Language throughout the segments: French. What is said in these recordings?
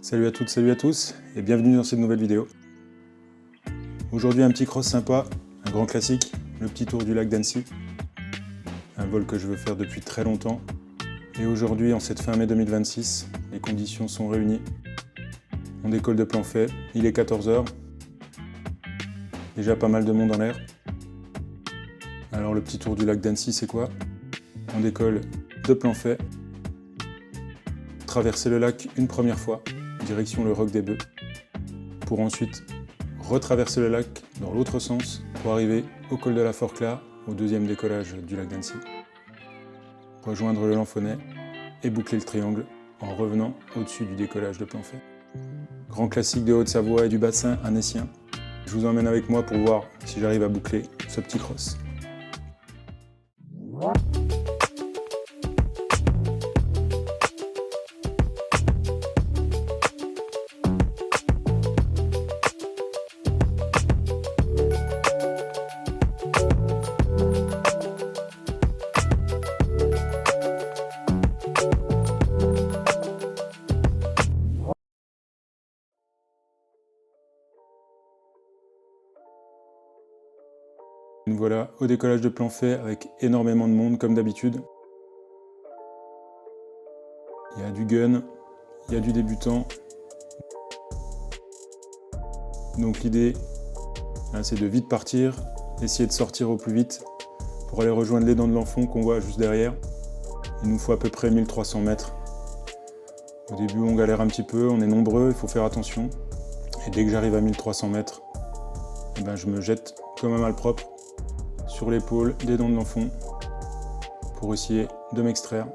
Salut à toutes, salut à tous et bienvenue dans cette nouvelle vidéo. Aujourd'hui un petit cross sympa, un grand classique, le petit tour du lac d'Annecy. Un vol que je veux faire depuis très longtemps. Et aujourd'hui, en cette fin mai 2026, les conditions sont réunies. On décolle de Planfait, il est 14 h. Déjà pas mal de monde en l'air. Alors le petit tour du lac d'Annecy, c'est quoi? On décolle de Planfait, traverser le lac une première fois, direction le Roc des Bœufs, pour ensuite retraverser le lac dans l'autre sens pour arriver au col de la Forclaz, au deuxième décollage du lac d'Annecy, rejoindre le Lanfonnet et boucler le triangle en revenant au-dessus du décollage de Planfait. Grand classique de Haute-Savoie et du bassin annécien. Je vous emmène avec moi pour voir si j'arrive à boucler ce petit cross. Nous voilà au décollage de Planfait avec énormément de monde comme d'habitude. Il y a du gun, il y a du débutant. Donc l'idée, c'est de vite partir, essayer de sortir au plus vite pour aller rejoindre les dents de l'Enfant qu'on voit juste derrière. Il nous faut à peu près 1300 mètres. Au début on galère un petit peu, on est nombreux, il faut faire attention. Et dès que j'arrive à 1300 mètres, je me jette comme un malpropre sur l'épaule des dents de l'Enfant pour essayer de m'extraire.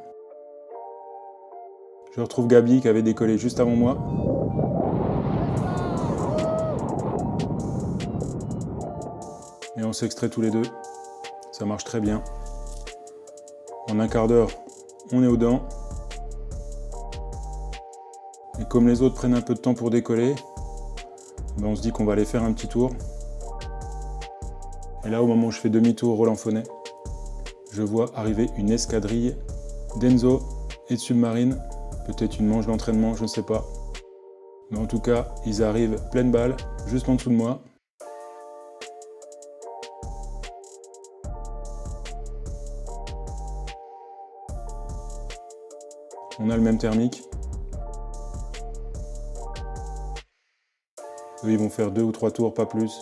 Je retrouve Gabi qui avait décollé juste avant moi. Et on s'extrait tous les deux. Ça marche très bien. En un quart d'heure, on est aux dents. Et comme les autres prennent un peu de temps pour décoller, on se dit qu'on va aller faire un petit tour. Et là, au moment où je fais demi-tour au Lanfonnet, je vois arriver une escadrille d'Enzo et de Submarine. Peut-être une manche d'entraînement, je ne sais pas. Mais en tout cas, ils arrivent pleine balle, juste en dessous de moi. On a le même thermique. Eux, ils vont faire 2 ou 3 tours, pas plus.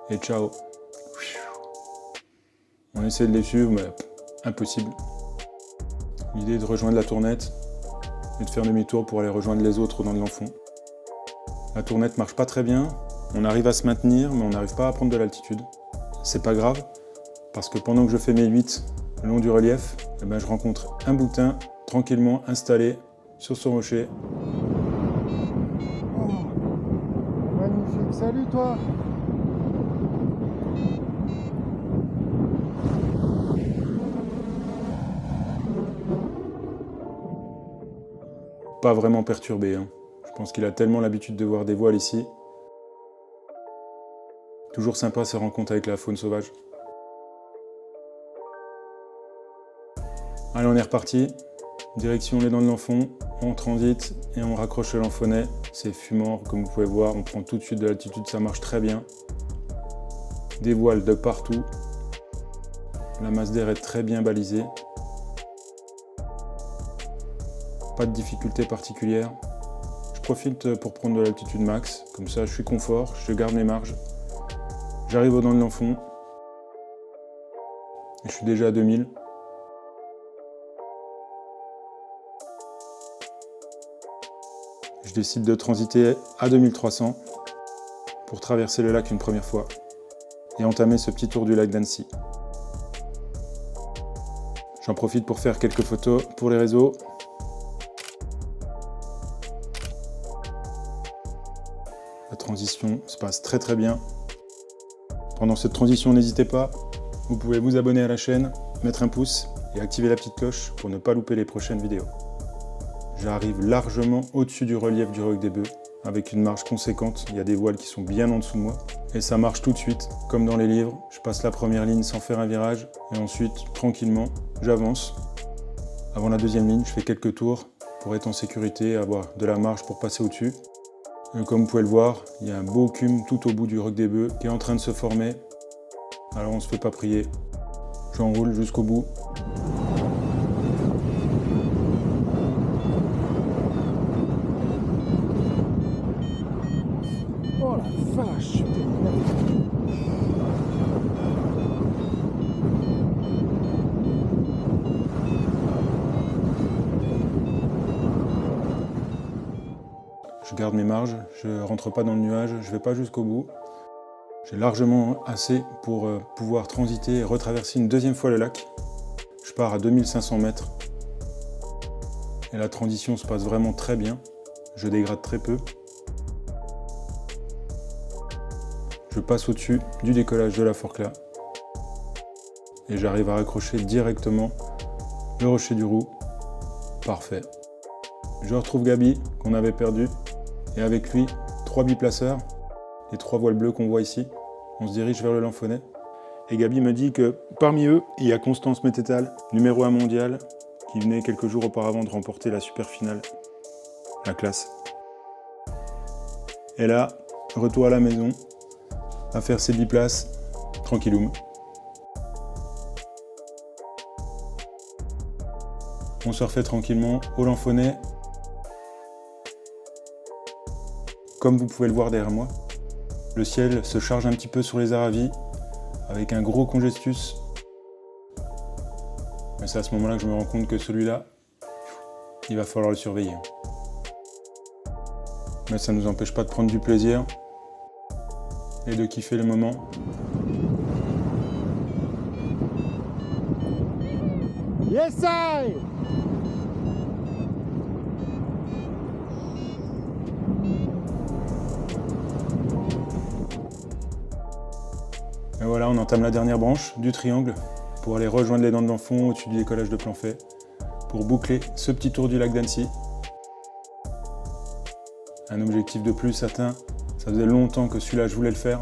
Et ciao. On essaie de les suivre, mais impossible. L'idée est de rejoindre la tournette et de faire demi-tour pour aller rejoindre les autres dans l'Enfant. La tournette marche pas très bien, on arrive à se maintenir, mais on n'arrive pas à prendre de l'altitude. C'est pas grave, parce que pendant que je fais mes 8 le long du relief, je rencontre un boutin tranquillement installé sur ce rocher. Oh, magnifique, salut toi! Pas vraiment perturbé, hein. Je pense qu'il a tellement l'habitude de voir des voiles ici. Toujours sympa ces rencontres avec la faune sauvage. Allez, on est reparti. Direction les dents de l'Enfant, on transite et on raccroche le Lanfonnet. C'est fumant, comme vous pouvez voir, on prend tout de suite de l'altitude, ça marche très bien. Des voiles de partout. La masse d'air est très bien balisée. Pas de difficulté particulière. Je profite pour prendre de l'altitude max, comme ça je suis confort, je garde mes marges. J'arrive aux dents de l'Enfant. Et je suis déjà à 2000. Je décide de transiter à 2300 pour traverser le lac une première fois et entamer ce petit tour du lac d'Annecy. J'en profite pour faire quelques photos pour les réseaux. La transition se passe très très bien. Pendant cette transition, n'hésitez pas, vous pouvez vous abonner à la chaîne, mettre un pouce et activer la petite cloche pour ne pas louper les prochaines vidéos. J'arrive largement au-dessus du relief du Roc des Bœufs, avec une marge conséquente, il y a des voiles qui sont bien en dessous de moi. Et ça marche tout de suite, comme dans les livres. Je passe la première ligne sans faire un virage, et ensuite, tranquillement, j'avance. Avant la deuxième ligne, je fais quelques tours, pour être en sécurité, avoir de la marge pour passer au-dessus. Comme vous pouvez le voir, il y a un beau cume tout au bout du Roc des Bœufs qui est en train de se former. Alors on se fait pas prier. J'enroule jusqu'au bout. Oh la vache! Je garde mes marges, je rentre pas dans le nuage, je vais pas jusqu'au bout. J'ai largement assez pour pouvoir transiter et retraverser une deuxième fois le lac. Je pars à 2500 mètres. Et la transition se passe vraiment très bien. Je dégrade très peu. Je passe au-dessus du décollage de la Forclaz. Et j'arrive à raccrocher directement le rocher du Roux. Parfait. Je retrouve Gabi, qu'on avait perdu. Et avec lui, 3 biplaceurs, les 3 voiles bleues qu'on voit ici. On se dirige vers le Lamphonnet. Et Gabi me dit que parmi eux, il y a Constance Mettetal, numéro 1 mondial, qui venait quelques jours auparavant de remporter la super finale. La classe. Et là, retour à la maison, à faire ses biplaces, tranquilloum. On se refait tranquillement au Lamphonnet. Comme vous pouvez le voir derrière moi, le ciel se charge un petit peu sur les Aravis, avec un gros congestus. Mais c'est à ce moment-là que je me rends compte que celui-là, il va falloir le surveiller. Mais ça ne nous empêche pas de prendre du plaisir et de kiffer le moment. Yes, I! Et voilà, on entame la dernière branche du triangle pour aller rejoindre les Dents de l'Enfant au-dessus du décollage de Planfait pour boucler ce petit tour du lac d'Annecy. Un objectif de plus atteint. Ça faisait longtemps que celui-là je voulais le faire.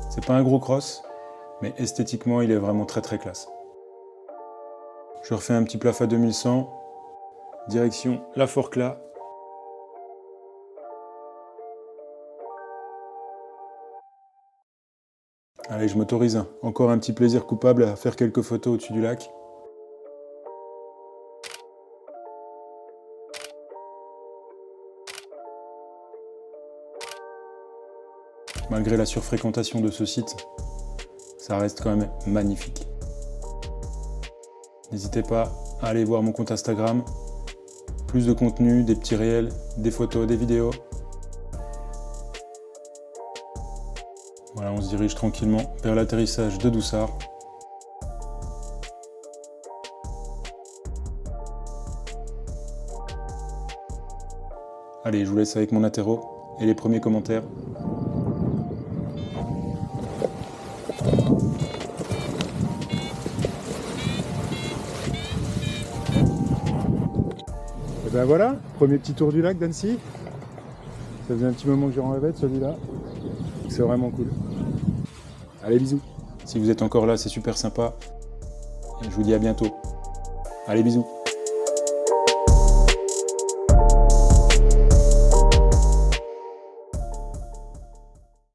C'est pas un gros cross, mais esthétiquement il est vraiment très très classe. Je refais un petit plaf à 2100, direction la Forclaz. Allez, je m'autorise encore un petit plaisir coupable à faire quelques photos au-dessus du lac. Malgré la surfréquentation de ce site, ça reste quand même magnifique. N'hésitez pas à aller voir mon compte Instagram. Plus de contenu, des petits réels, des photos, des vidéos. Voilà, on se dirige tranquillement vers l'atterrissage de Doussard. Allez, je vous laisse avec mon interro et les premiers commentaires. Et ben voilà, premier petit tour du lac d'Annecy. Ça faisait un petit moment que j'en rêvais de celui-là. C'est vraiment cool. Allez, bisous. Si vous êtes encore là, c'est super sympa. Et je vous dis à bientôt. Allez, bisous.